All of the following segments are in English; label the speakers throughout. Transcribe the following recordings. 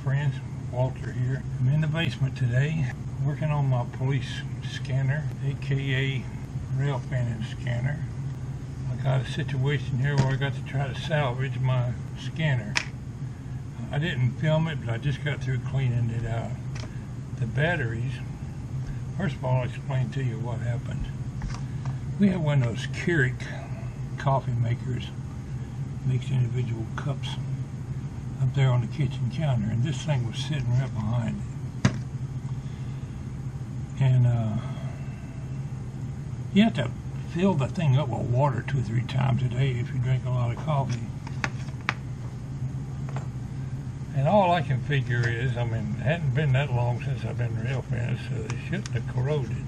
Speaker 1: friends, Walter here. I'm in the basement today working on my police scanner, aka rail fanning scanner. I got a situation here where I got to try to salvage my scanner. I didn't film it, but I just got through cleaning it out. The batteries, first of all, I'll explain to you what happened. We have one of those Keurig coffee makers, makes individual cups up there on the kitchen counter, and this thing was sitting right behind it. And you have to fill the thing up with water 2 or 3 times a day if you drink a lot of coffee. And all I can figure is, I mean, it hadn't been that long since I've been rail fanning, so they shouldn't have corroded.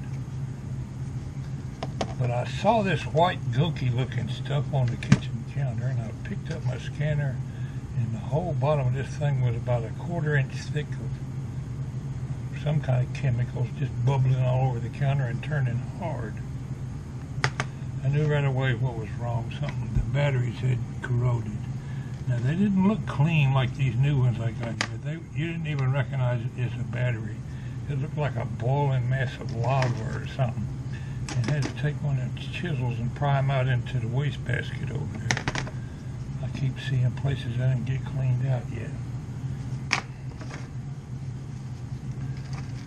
Speaker 1: But I saw this white gunky looking stuff on the kitchen counter, and I picked up my scanner, and the whole bottom of this thing was about 1/4 inch thick of some kind of chemicals just bubbling all over the counter and turning hard. I knew right away what was wrong. Something, the batteries had corroded. Now, they didn't look clean like these new ones I got here. You didn't even recognize it as a battery. It looked like a boiling mass of lava or something. And I had to take one of the chisels and pry them out into the wastebasket over there. I keep seeing places that didn't get cleaned out yet.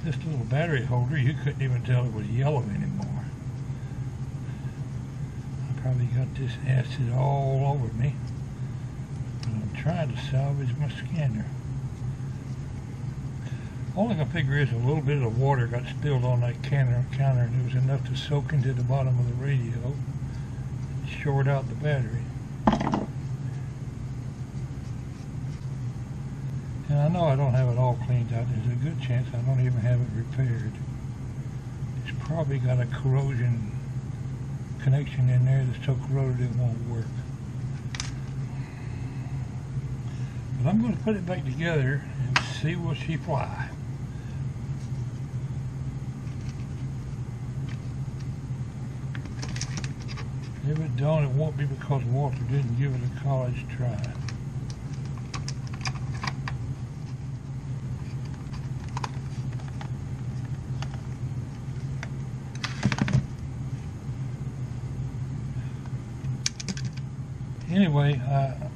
Speaker 1: This little battery holder, you couldn't even tell it was yellow anymore. I probably got this acid all over me. But I'm trying to salvage my scanner. All I can figure is a little bit of water got spilled on that counter, and it was enough to soak into the bottom of the radio and short out the battery. And I know I don't have it all cleaned out. There's a good chance I don't even have it repaired. It's probably got a corrosion connection in there that's so corroded it won't work. But I'm going to put it back together and see will she fly. If it don't, it won't be because Walter didn't give it a college try. Anyway,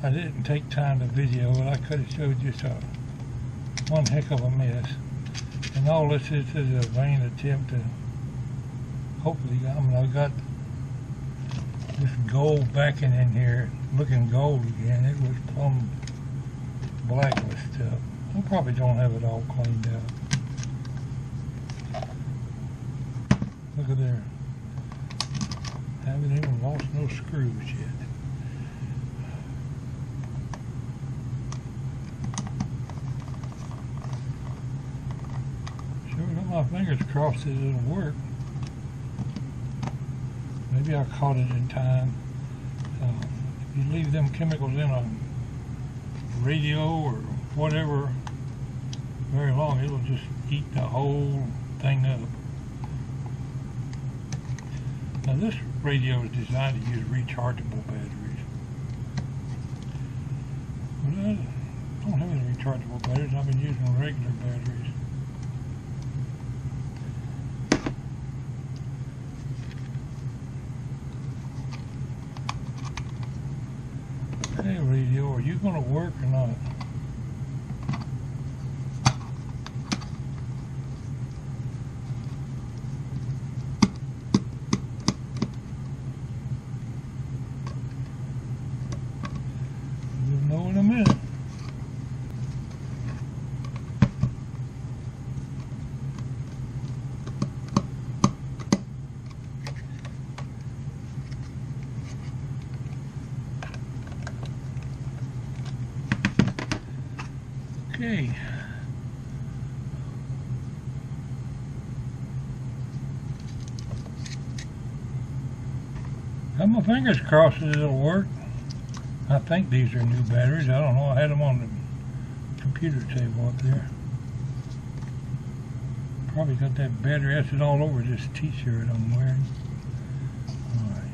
Speaker 1: I didn't take time to video it. I could have showed you one heck of a mess. And all this is a vain attempt to hopefully, I got this gold backing in here, looking gold again. It was plumb black with stuff. I probably don't have it all cleaned out. Look at there. Haven't even lost no screws yet. Sure got my fingers crossed that it'll work. Maybe I caught it in time. If you leave them chemicals in a radio or whatever very long, it'll just eat the whole thing up. Now this radio is designed to use rechargeable batteries. But I don't have any rechargeable batteries. I've been using regular batteries. Hey radio, are you going to work or not? You'll know in a minute. Okay. Got my fingers crossed that it'll work. I think these are new batteries. I don't know. I had them on the computer table up there. Probably got that battery acid all over this t-shirt I'm wearing. Alright.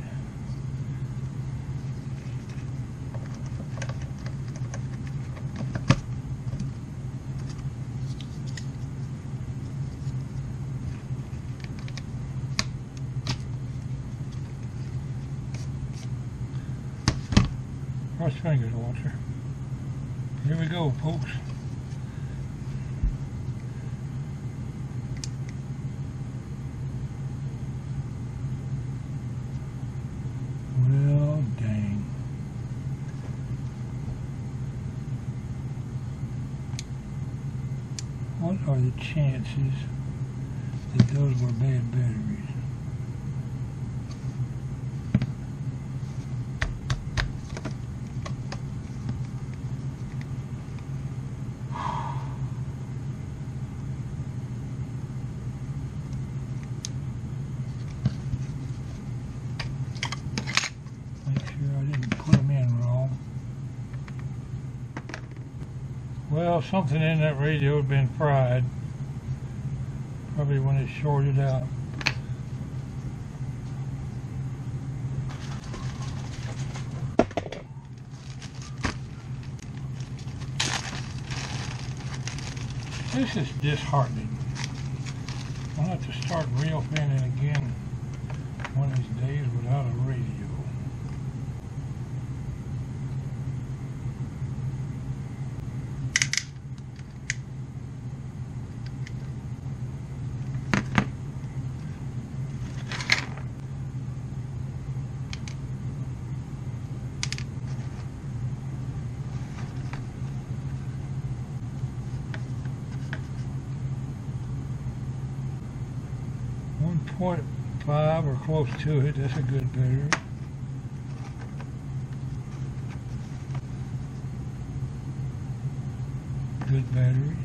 Speaker 1: fingers, Walter. Here we go, folks. Well, dang. What are the chances that those were bad batteries? Well, something in that radio had been fried, probably when it shorted out. This is disheartening. I'll have to start reel fanning again one of these days without a radio. .5 or close to it. That's a good battery. Good battery.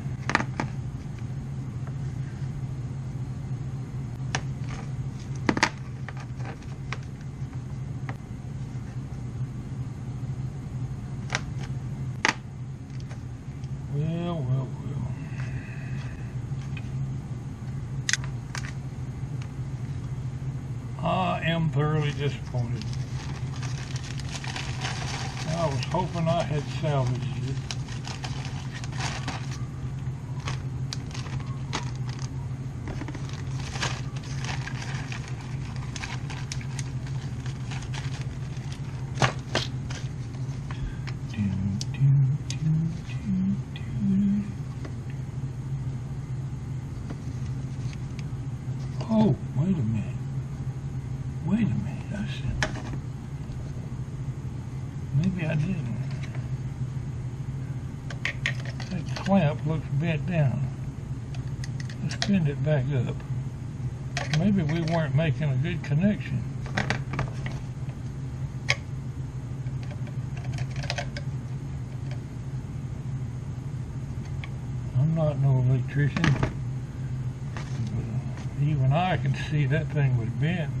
Speaker 1: Well. I am thoroughly disappointed. I was hoping I had salvaged it. Oh, wait a minute. Wait a minute, I said, maybe I didn't. That clamp looks bent down. Let's bend it back up. Maybe we weren't making a good connection. I'm not no electrician, but even I can see that thing was bent.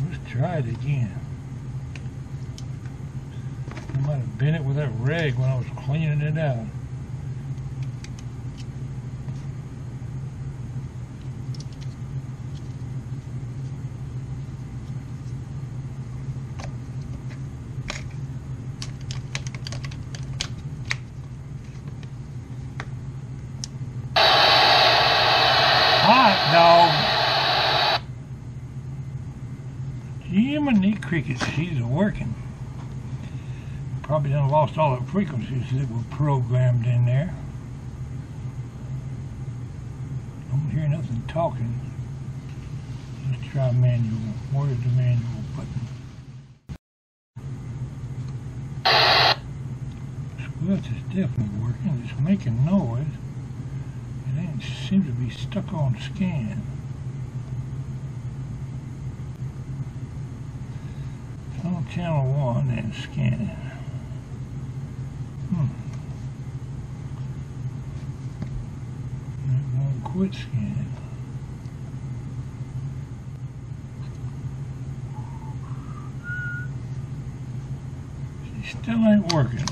Speaker 1: Let's try it again. I might have bent it with that rag when I was cleaning it out. Hot dog. Jiminy crickets, she's working. Probably done lost all the frequencies that were programmed in there. Don't hear nothing talking. Let's try manual. Where's the manual button? Squelch is definitely working. It's making noise. It ain't seems to be stuck on scan. On channel 1 and scan it. It won't quit scanning. She still ain't working.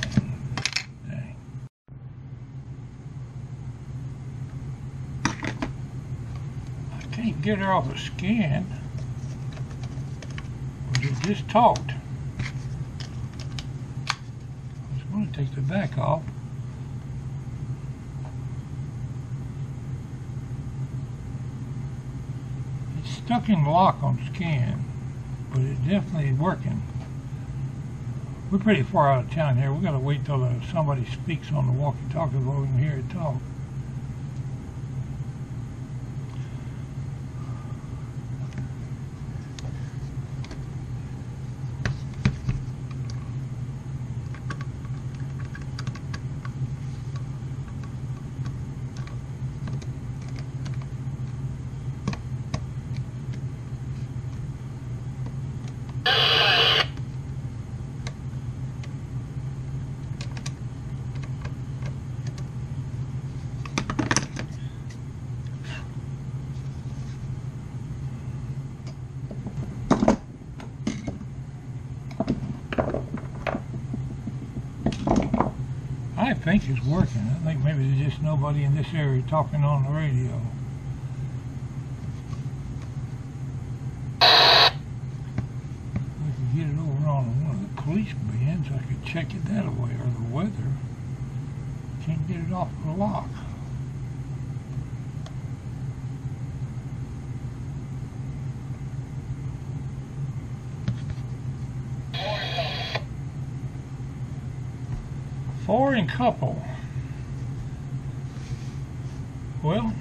Speaker 1: Dang. I can't get her off the scan. It just talked. I was going to take the back off. It's stuck in lock on scan, but it's definitely working. We're pretty far out of town here. We've got to wait till somebody speaks on the walkie-talkie before we can hear it talk. I think it's working. I think maybe there's just nobody in this area talking on the radio. I could get it over on one of the police bands. I could check it that way, or the weather. Can't get it off the lock. Foreign couple. Well,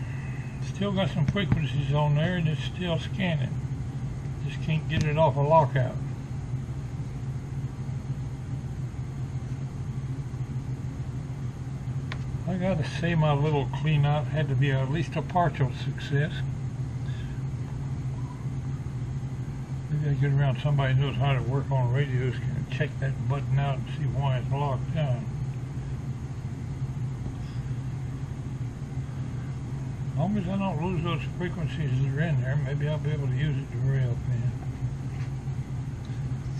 Speaker 1: still got some frequencies on there and it's still scanning. Just can't get it off a lockout. I gotta say my little clean-out had to be at least a partial success. Maybe I get around somebody who knows how to work on radios, can check that button out and see why it's locked down. As long as I don't lose those frequencies that are in there, maybe I'll be able to use it to rail pin.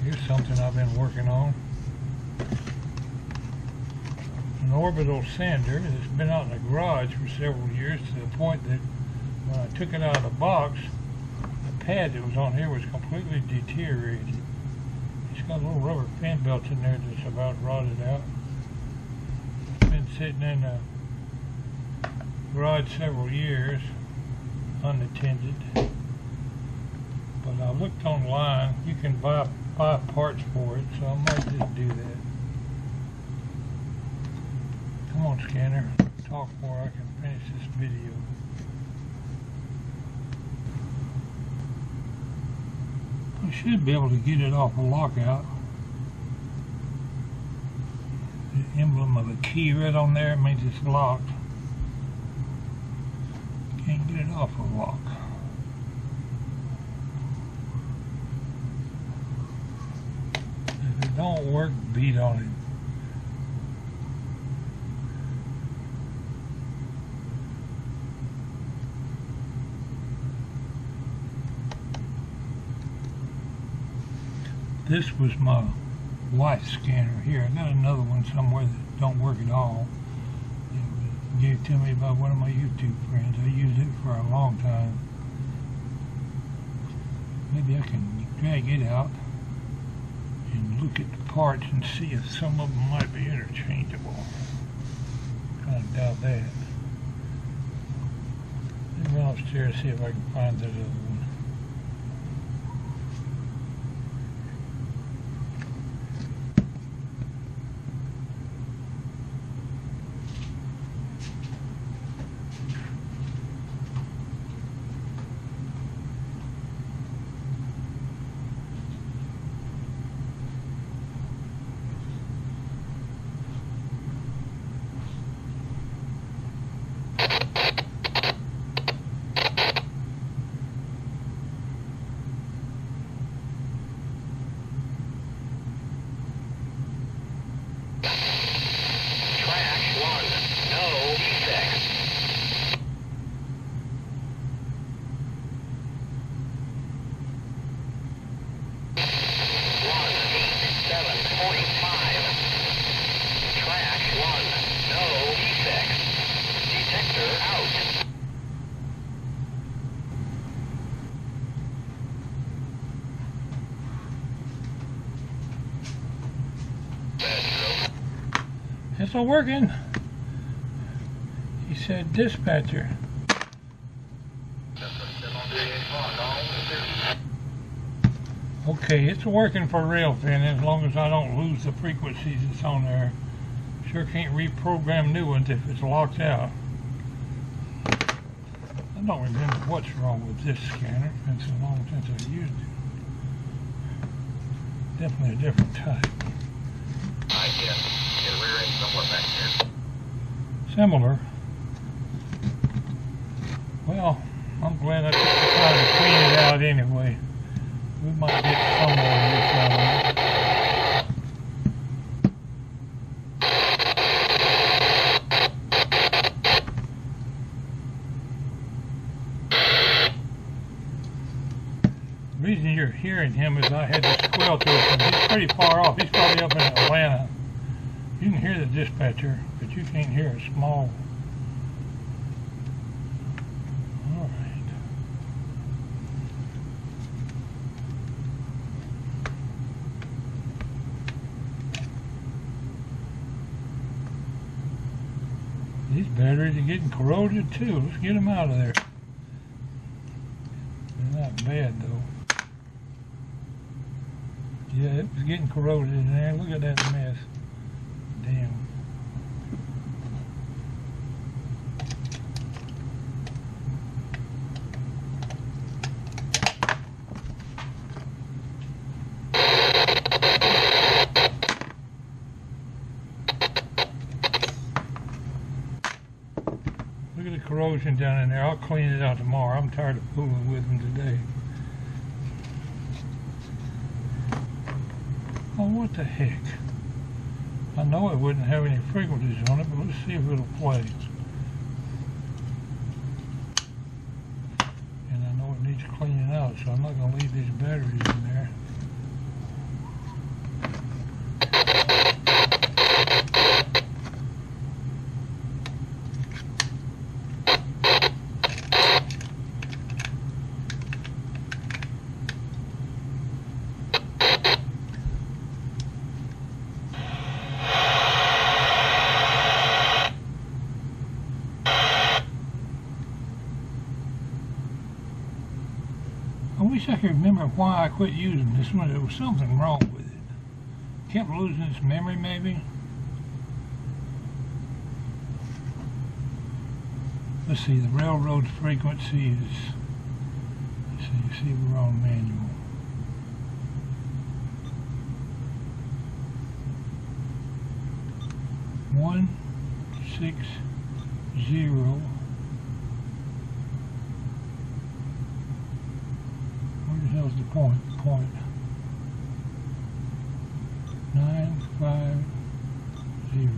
Speaker 1: Here's something I've been working on. An orbital sander that's been out in the garage for several years, to the point that when I took it out of the box, the pad that was on here was completely deteriorated. It's got little rubber fan belts in there that's about rotted out. It's been sitting in the garage several years, unattended. But I looked online, you can buy parts for it, so I might just do that. Come on, scanner, talk more, I can finish this video. I should be able to get it off a lockout. The emblem of a key right on there means it's locked. Can't get it off a lock. If it don't work, beat on it. This was my wife's scanner here. I got another one somewhere that don't work at all. It was gave to me by one of my YouTube friends. I used it for a long time. Maybe I can drag it out and look at the parts and see if some of them might be interchangeable. Kind of doubt that. Let me run upstairs and see if I can find that other one. It's not working. He said dispatcher. Okay, it's working for Railfin as long as I don't lose the frequencies that's on there. Sure can't reprogram new ones if it's locked out. I don't remember what's wrong with this scanner. It's been so long since I used it. Definitely a different type.
Speaker 2: I guess. Get a rear end somewhere back there.
Speaker 1: Similar. Well, I'm glad I took the time to clean it out anyway. We might get some more of this out of it. The reason you're hearing him is I had to squeal to him. He's pretty far off. He's probably up in Atlanta. You can hear the dispatcher, but you can't hear a small. All right. These batteries are getting corroded too. Let's get them out of there. They're not bad though. Yeah, it was getting corroded in there. Look at that mess. Damn. Look at the corrosion down in there. I'll clean it out tomorrow. I'm tired of fooling with them today. Oh, what the heck? I know it wouldn't have any frequencies on it, but let's see if it'll play. And I know it needs cleaning out, so I'm not going to leave these batteries in there. I wish I could remember why I quit using this one. There was something wrong with it. Kept losing its memory, maybe. Let's see, the railroad frequency is, let's see we're on manual. One, 6, 0. Where's the point? 950.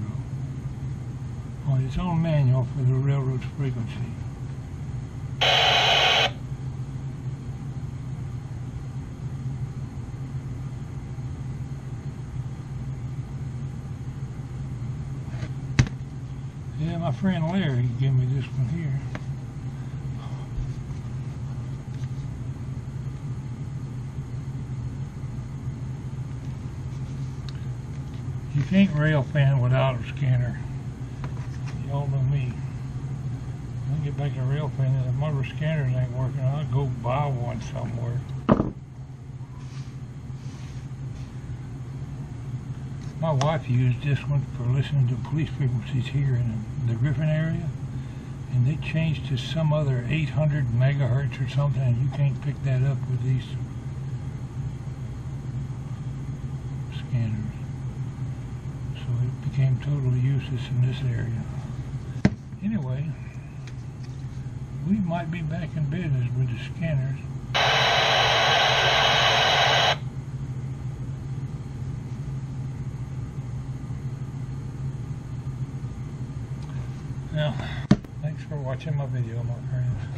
Speaker 1: Oh, it's on manual for the railroad's frequency. Yeah, my friend Larry gave me this one here. You can't Railfin without a scanner. Y'all know me. When I get back to Railfin and the motor scanners ain't working, I'll go buy one somewhere. My wife used this one for listening to police frequencies here in the Griffin area, and they changed to some other 800 megahertz or something, and you can't pick that up with these scanners. So it became totally useless in this area. Anyway, we might be back in business with the scanners. Now, thanks for watching my video, my friends.